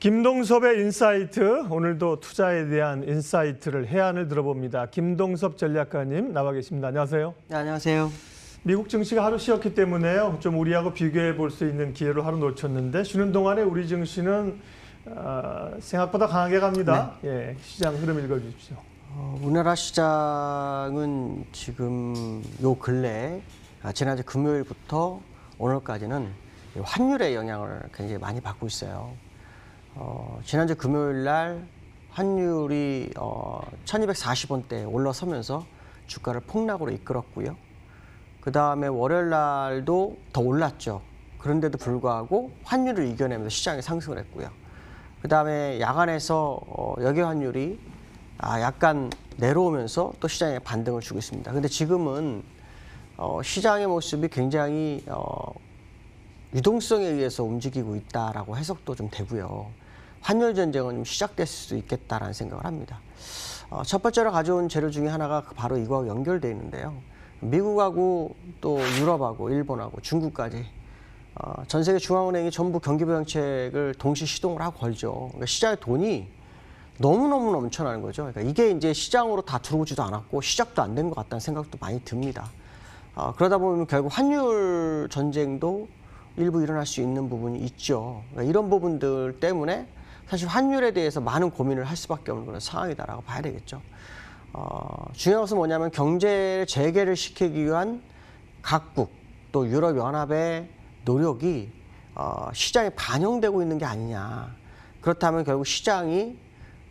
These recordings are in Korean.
김동섭의 인사이트, 오늘도 투자에 대한 인사이트를 해안을 들어봅니다. 김동섭 전략가님 나와 계십니다. 안녕하세요. 네, 안녕하세요. 미국 증시가 하루 쉬었기 때문에요. 좀 우리하고 비교해 볼 수 있는 기회를 하루 놓쳤는데 쉬는 동안에 우리 증시는 생각보다 강하게 갑니다. 네. 예, 시장 흐름 읽어주십시오. 우리나라 시장은 지금 요 근래 지난주 금요일부터 오늘까지는 환율의 영향을 굉장히 많이 받고 있어요. 지난주 금요일 날 환율이 1240원대에 올라서면서 주가를 폭락으로 이끌었고요. 그 다음에 월요일 날도 더 올랐죠. 그런데도 불구하고 환율을 이겨내면서 시장이 상승을 했고요. 그 다음에 야간에서 여기 환율이 약간 내려오면서 또 시장에 반등을 주고 있습니다. 근데 지금은 시장의 모습이 굉장히 유동성에 의해서 움직이고 있다라고 해석도 좀 되고요. 환율 전쟁은 좀 시작됐을 수 있겠다라는 생각을 합니다. 첫 번째로 가져온 재료 중에 하나가 바로 이거하고 연결되어 있는데요. 미국하고 또 유럽하고 일본하고 중국까지 전 세계 중앙은행이 전부 경기부양책을 동시 시동을 하고 걸죠. 그러니까 시장에 돈이 너무너무 넘쳐나는 거죠. 그러니까 이게 이제 시장으로 다 들어오지도 않았고 시작도 안 된 것 같다는 생각도 많이 듭니다. 그러다 보면 결국 환율 전쟁도 일부 일어날 수 있는 부분이 있죠. 그러니까 이런 부분들 때문에 사실 환율에 대해서 많은 고민을 할 수밖에 없는 그런 상황이다라고 봐야 되겠죠. 중요한 것은 뭐냐면 경제를 재개를 시키기 위한 각국 또 유럽연합의 노력이 시장에 반영되고 있는 게 아니냐. 그렇다면 결국 시장이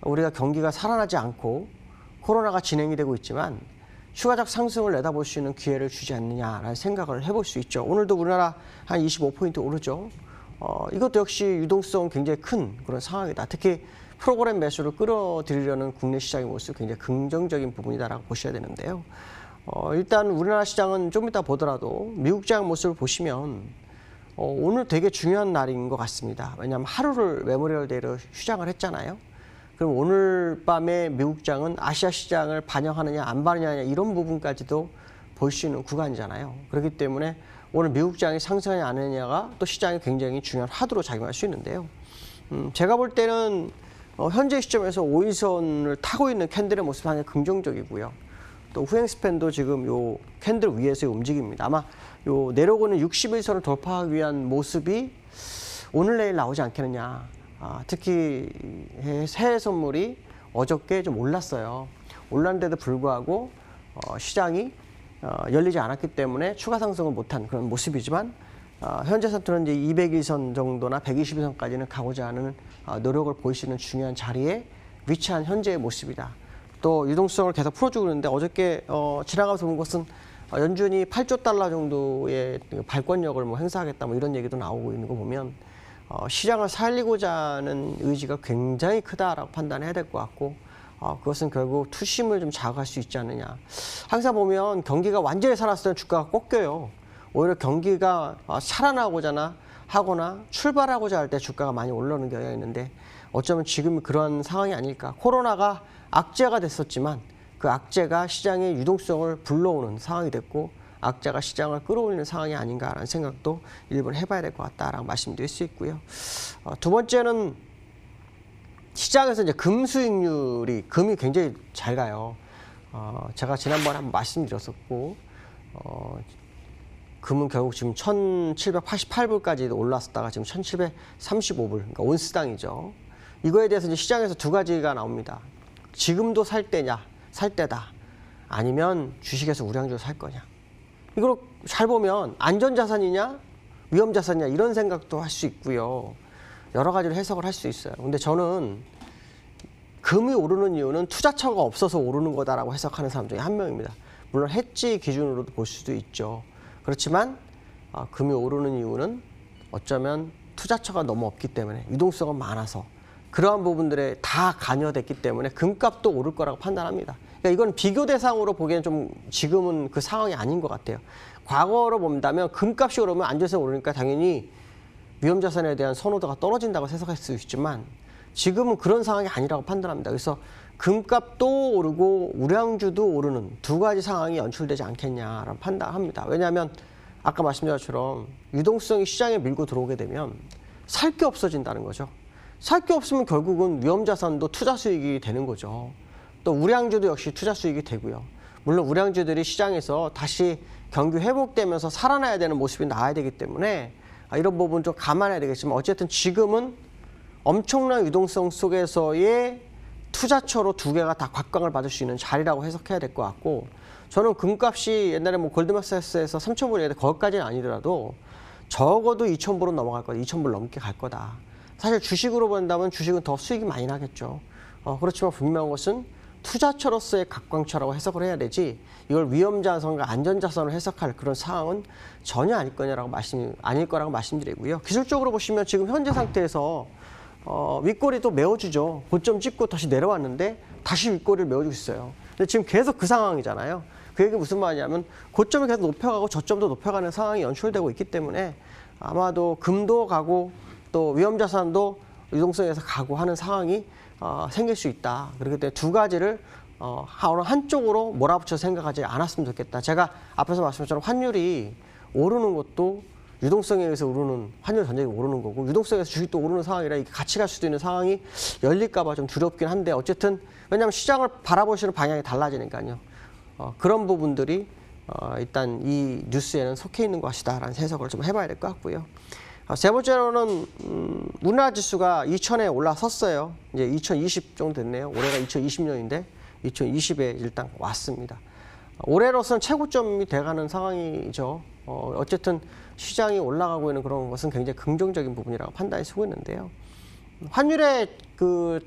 우리가 경기가 살아나지 않고 코로나가 진행이 되고 있지만 추가적 상승을 내다볼 수 있는 기회를 주지 않느냐라는 생각을 해볼 수 있죠. 오늘도 우리나라 한 25포인트 오르죠. 이것도 역시 유동성 굉장히 큰 그런 상황이다. 특히 프로그램 매수를 끌어들이려는 국내 시장의 모습 굉장히 긍정적인 부분이다라고 보셔야 되는데요. 일단 우리나라 시장은 좀 이따 보더라도 미국 시장 모습을 보시면 오늘 되게 중요한 날인 것 같습니다. 왜냐하면 하루를 메모리얼 데이로 휴장을 했잖아요. 그럼 오늘 밤에 미국 시장은 아시아 시장을 반영하느냐 안 반영하느냐 이런 부분까지도 볼 수 있는 구간이잖아요. 그렇기 때문에 오늘 미국 시장이 상승하느냐 안 하느냐가 또 시장이 굉장히 중요한 화두로 작용할 수 있는데요. 제가 볼 때는 현재 시점에서 5일선을 타고 있는 캔들의 모습이 상당히 긍정적이고요. 또 후행 스팬도 지금 요 캔들 위에서의 움직임입니다. 아마 요 내려오는 61선을 돌파하기 위한 모습이 오늘 내일 나오지 않겠느냐. 특히 새해 선물이 어저께 좀 올랐어요. 올랐는데도 불구하고 시장이 열리지 않았기 때문에 추가 상승을 못한 그런 모습이지만 현재 상태는 이제 200일선 정도나 120일선까지는 가고자 하는 노력을 보이시는 중요한 자리에 위치한 현재의 모습이다. 또 유동성을 계속 풀어주고 있는데 어저께 지나가면서 본 것은 연준이 8조 달러 정도의 발권력을 뭐 행사하겠다 뭐 이런 얘기도 나오고 있는 거 보면 시장을 살리고자 하는 의지가 굉장히 크다라고 판단해야 될 것 같고 그것은 결국 투심을 좀 자극할 수 있지 않느냐. 항상 보면 경기가 완전히 살았을 때는 주가가 꺾여요. 오히려 경기가 살아나고자 하거나 출발하고자 할 때 주가가 많이 올라오는 경향이 있는데 어쩌면 지금 그런 상황이 아닐까. 코로나가 악재가 됐었지만 그 악재가 시장의 유동성을 불러오는 상황이 됐고 악재가 시장을 끌어올리는 상황이 아닌가라는 생각도 일부러 해봐야 될 것 같다라고 말씀드릴 수 있고요. 두 번째는 시장에서 이제 금 수익률이 금이 굉장히 잘 가요. 제가 지난번에 한번 말씀드렸었고 금은 결국 지금 1788불까지 올랐었다가 지금 1735불, 그러니까 온스당이죠. 이거에 대해서 이제 시장에서 두 가지가 나옵니다. 지금도 살 때냐, 살 때다. 아니면 주식에서 우량주를 살 거냐. 이걸 잘 보면 안전자산이냐, 위험자산이냐 이런 생각도 할 수 있고요. 여러 가지로 해석을 할 수 있어요. 근데 저는 금이 오르는 이유는 투자처가 없어서 오르는 거다라고 해석하는 사람 중에 한 명입니다. 물론 해지 기준으로도 볼 수도 있죠. 그렇지만 금이 오르는 이유는 어쩌면 투자처가 너무 없기 때문에 유동성은 많아서 그러한 부분들에 다 관여됐기 때문에 금값도 오를 거라고 판단합니다. 그러니까 이건 비교 대상으로 보기에는 좀 지금은 그 상황이 아닌 것 같아요. 과거로 본다면 금값이 오르면 안전세 오르니까 당연히 위험자산에 대한 선호도가 떨어진다고 해석할 수 있지만 지금은 그런 상황이 아니라고 판단합니다. 그래서 금값도 오르고 우량주도 오르는 두 가지 상황이 연출되지 않겠냐라는 판단합니다. 왜냐하면 아까 말씀드린 것처럼 유동성이 시장에 밀고 들어오게 되면 살 게 없어진다는 거죠. 살 게 없으면 결국은 위험자산도 투자 수익이 되는 거죠. 또 우량주도 역시 투자 수익이 되고요. 물론 우량주들이 시장에서 다시 경기 회복되면서 살아나야 되는 모습이 나와야 되기 때문에 이런 부분 좀 감안해야 되겠지만 어쨌든 지금은 엄청난 유동성 속에서의 투자처로 두 개가 다 곽광을 받을 수 있는 자리라고 해석해야 될 것 같고, 저는 금값이 옛날에 뭐 골드만삭스에서 3,000불 얘기했는데 거기까지는 아니더라도 적어도 2,000불은 넘어갈 거다. 2,000불 넘게 갈 거다. 사실 주식으로 본다면 주식은 더 수익이 많이 나겠죠. 그렇지만 분명한 것은 투자처로서의 각광처라고 해석을 해야 되지, 이걸 위험자산과 안전자산으로 해석할 그런 상황은 전혀 아닐 거라고 말씀드리고요. 기술적으로 보시면 지금 현재 상태에서 윗꼬리 또 메워주죠. 고점 찍고 다시 내려왔는데 다시 윗꼬리를 메워주고 있어요. 근데 지금 계속 그 상황이잖아요. 그 얘기 무슨 말이냐면 고점을 계속 높여가고 저점도 높여가는 상황이 연출되고 있기 때문에 아마도 금도 가고 또 위험자산도 유동성에서 가고 하는 상황이 생길 수 있다. 그렇기 때문에 두 가지를 어느 한쪽으로 몰아붙여 생각하지 않았으면 좋겠다. 제가 앞에서 말씀드린 것처럼 환율이 오르는 것도 유동성에 의해서 오르는, 환율 전쟁이 오르는 거고 유동성에서 주식도 오르는 상황이라 이게 같이 갈 수도 있는 상황이 열릴까 봐 좀 두렵긴 한데, 어쨌든 왜냐하면 시장을 바라보시는 방향이 달라지니까요. 그런 부분들이 일단 이 뉴스에는 속해 있는 것이다라는 해석을 좀 해봐야 될 것 같고요. 세 번째로는 우리나라 지수가 2000에 올라섰어요. 이제 2020 정도 됐네요. 올해가 2020년인데 2020에 일단 왔습니다. 올해로서는 최고점이 돼가는 상황이죠. 어쨌든 시장이 올라가고 있는 그런 것은 굉장히 긍정적인 부분이라고 판단이 서고 있는데요. 환율의 그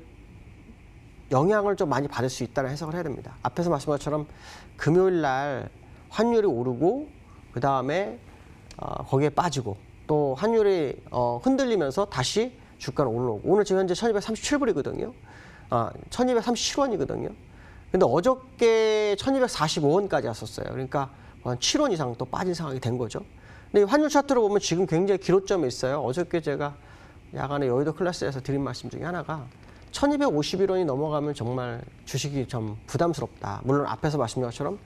영향을 좀 많이 받을 수 있다는 해석을 해야 됩니다. 앞에서 말씀한 것처럼 금요일 날 환율이 오르고 그 다음에 거기에 빠지고 또 환율이 흔들리면서 다시 주가는 올라오고, 오늘 지금 현재 1237불이거든요. 1237원이거든요. 근데 어저께 1245원까지 왔었어요. 그러니까 한 7원 이상 또 빠진 상황이 된 거죠. 근데 환율 차트로 보면 지금 굉장히 기로점에 있어요. 어저께 제가 야간에 여의도 클래스에서 드린 말씀 중에 하나가 1251원이 넘어가면 정말 주식이 좀 부담스럽다. 물론 앞에서 말씀드린 것처럼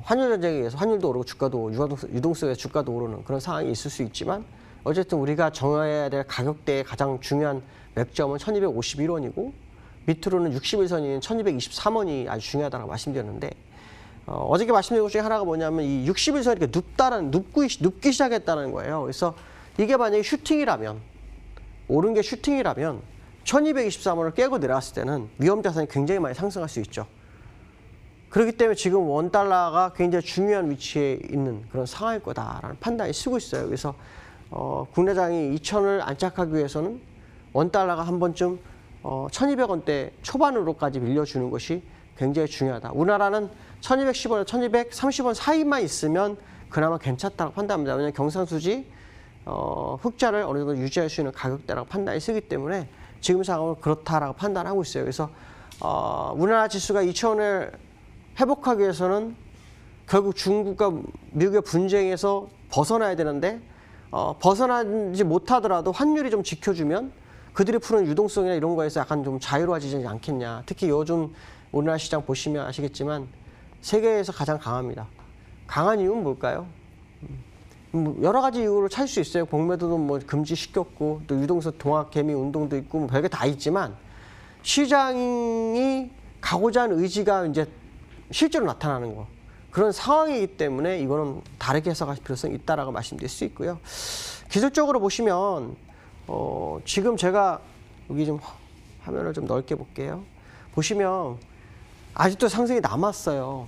환율 전쟁에 의해서 환율도 오르고 주가도 유동성에서 주가도 오르는 그런 상황이 있을 수 있지만, 어쨌든 우리가 정해야 될 가격대의 가장 중요한 맥점은 1251원이고 밑으로는 60일선인 1223원이 아주 중요하다고 말씀드렸는데, 어저께 말씀드린 것 중에 하나가 뭐냐면 이 60일선이 이렇게 눕기 시작했다는 거예요. 그래서 이게 만약에 슈팅이라면, 오른 게 슈팅이라면 1223원을 깨고 내려왔을 때는 위험자산이 굉장히 많이 상승할 수 있죠. 그렇기 때문에 지금 원달러가 굉장히 중요한 위치에 있는 그런 상황일 거다라는 판단이 쓰고 있어요. 그래서 국내장이 2000을 안착하기 위해서는 원달러가 한 번쯤 1200원대 초반으로까지 밀려주는 것이 굉장히 중요하다. 우리나라는 1210원에서 1230원 사이만 있으면 그나마 괜찮다고 판단합니다. 왜냐하면 경상수지 흑자를 어느 정도 유지할 수 있는 가격대라고 판단이 쓰기 때문에 지금 상황은 그렇다라고 판단하고 있어요. 그래서 우리나라 지수가 2000원을 회복하기 위해서는 결국 중국과 미국의 분쟁에서 벗어나야 되는데 벗어나지 못하더라도 환율이 좀 지켜주면 그들이 푸는 유동성이나 이런 거에서 약간 좀 자유로워지지 않겠냐. 특히 요즘 우리나라 시장 보시면 아시겠지만 세계에서 가장 강합니다. 강한 이유는 뭘까요? 여러 가지 이유로 찾을 수 있어요. 공매도도 뭐 금지시켰고 또 유동성 동학 개미 운동도 있고 뭐 별게 다 있지만, 시장이 가고자 하는 의지가 이제 실제로 나타나는 거, 그런 상황이기 때문에 이거는 다르게 해석할 필요성이 있다라고 말씀드릴 수 있고요. 기술적으로 보시면 지금 제가 여기 좀 화면을 좀 넓게 볼게요. 보시면 아직도 상승이 남았어요.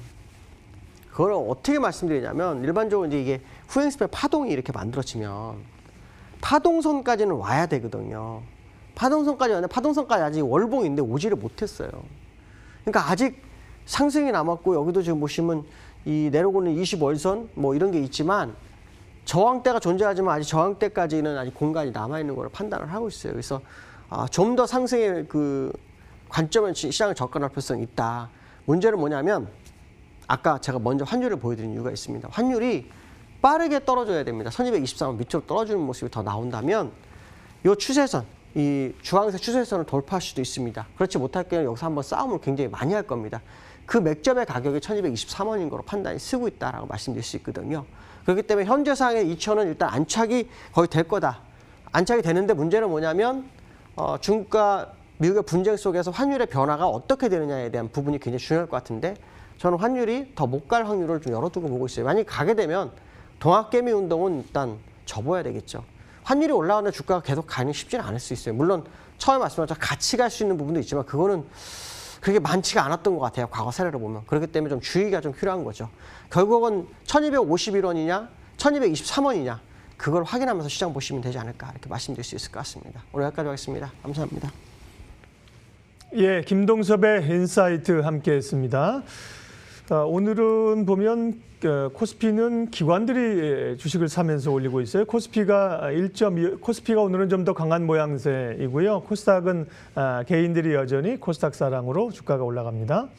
그걸 어떻게 말씀드리냐면, 일반적으로 이제 이게 후행스팬 파동이 이렇게 만들어지면 파동선까지는 와야 되거든요. 파동선까지 왔는데 파동선까지 아직 월봉인데 오지를 못했어요. 그러니까 아직 상승이 남았고, 여기도 지금 보시면 이 내려오는 20월선 뭐 이런 게 있지만 저항대가 존재하지만 아직 저항대까지는 아직 공간이 남아있는 걸 판단을 하고 있어요. 그래서 좀 더 상승의 그 관점은 시장을 접근할 필요성이 있다. 문제는 뭐냐면 아까 제가 먼저 환율을 보여드린 이유가 있습니다. 환율이 빠르게 떨어져야 됩니다. 1223원 밑으로 떨어지는 모습이 더 나온다면 이 추세선, 이 주황색 추세선을 돌파할 수도 있습니다. 그렇지 못할 경우는 여기서 한번 싸움을 굉장히 많이 할 겁니다. 그 맥점의 가격이 1223원인 거로 판단이 쓰고 있다라고 말씀드릴 수 있거든요. 그렇기 때문에 현재 상황의 2000은 일단 안착이 거의 될 거다. 안착이 되는데 문제는 뭐냐면 중국과 미국의 분쟁 속에서 환율의 변화가 어떻게 되느냐에 대한 부분이 굉장히 중요할 것 같은데 저는 환율이 더 못 갈 확률을 좀 열어두고 보고 있어요. 만약에 가게 되면 동학개미 운동은 일단 접어야 되겠죠. 환율이 올라가는데 주가가 계속 가는 쉽지는 않을 수 있어요. 물론 처음에 말씀하신 것처럼 같이 갈 수 있는 부분도 있지만 그거는 그렇게 많지가 않았던 것 같아요. 과거 사례를 보면. 그렇기 때문에 좀 주의가 좀 필요한 거죠. 결국은 1251원이냐 1223원이냐 그걸 확인하면서 시장 보시면 되지 않을까 이렇게 말씀드릴 수 있을 것 같습니다. 오늘 여기까지 하겠습니다. 감사합니다. 예, 김동섭의 인사이트 함께했습니다. 오늘은 보면 코스피는 기관들이 주식을 사면서 올리고 있어요. 코스피가 1.2, 코스피가 오늘은 좀 더 강한 모양새이고요. 코스닥은 개인들이 여전히 코스닥 사랑으로 주가가 올라갑니다.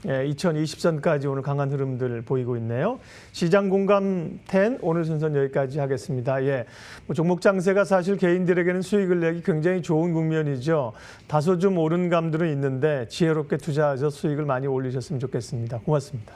2020선까지 오늘 강한 흐름들 보이고 있네요. 시장 공감 10 오늘 순서는 여기까지 하겠습니다. 예, 종목 장세가 사실 개인들에게는 수익을 내기 굉장히 좋은 국면이죠. 다소 좀 오른 감들은 있는데 지혜롭게 투자해서 수익을 많이 올리셨으면 좋겠습니다. 고맙습니다.